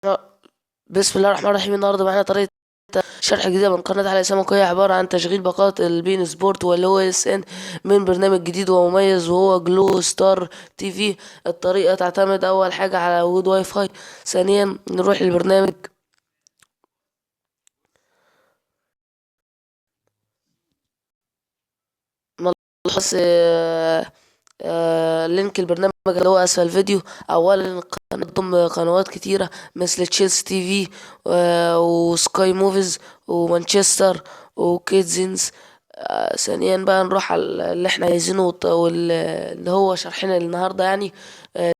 بسم الله الرحمن الرحيم. النهارده معانا طريقة شرح جديدة من قناة علي سمك، وهي عبارة عن تشغيل باقات البين سبورت واللي هو اس ان من برنامج جديد ومميز وهو جلو ستار تي في. الطريقة تعتمد أول حاجة على وجود واي فاي. ثانيا نروح للبرنامج، نلخص لينك البرنامج اللي هو أسفل الفيديو. أولا القناة تضم قنوات كتيرة مثل تشيلسي تي في وسكاي موفيز ومانشستر وكيدزنز. ثانيا بقى نروح على اللي احنا عايزينه واللي هو شرحنا النهارده يعني.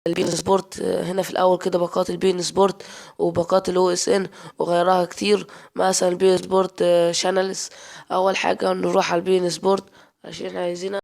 البين سبورت. هنا في الاول كده باقات البين سبورت وباقات الاو اس ان وغيرها كتير. مثلا البين سبورت شانلز. اول حاجه نروح على البين سبورت عشان احنا عايزين.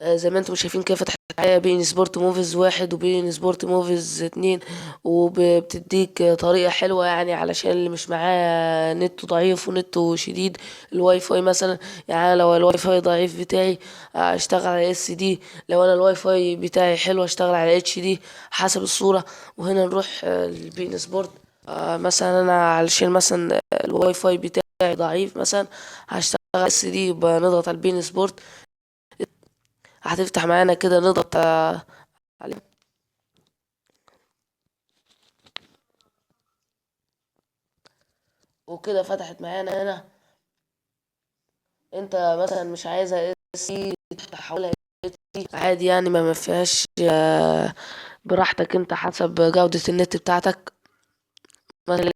زي ما انتم شايفين كده فتحت معايا بين سبورت موفيز واحد وبين سبورت موفيز اتنين، وبتديك طريقة حلوة يعني علشان اللي مش معاه نت ضعيف ونت شديد. الواي فاي مثلا، يعني أنا لو الواي فاي ضعيف بتاعي اشتغل على اس دي، لو انا الواي فاي بتاعي حلو اشتغل على اتش دي حسب الصورة. وهنا نروح البين سبورت. مثلا انا علشان مثلا الواي فاي بتاعي ضعيف مثلا هشتغل اس دي، يبقى نضغط على البين سبورت. هتفتح معانا كده نضغط عليه وكده فتحت معانا هنا. انت مثلا مش عايزها سي تحولها سي عادي يعني، ما فيهاش براحتك انت حسب جودة النت بتاعتك مثلا.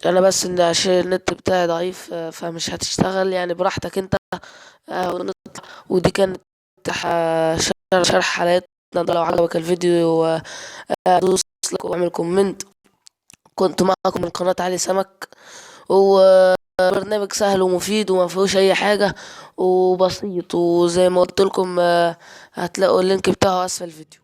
انا بس ان عشان النت بتاعي ضعيف فمش هتشتغل يعني براحتك انت. ودي كانت شرح حلقتنا ده. لو عجبك الفيديو دوس لايك واعمل كومنت. كنت معكم من قناة علي سمك، وبرنامج سهل ومفيد وما فيهوش اي حاجة وبسيط، وزي ما قلت لكم هتلاقوا اللينك بتاعه اسفل الفيديو.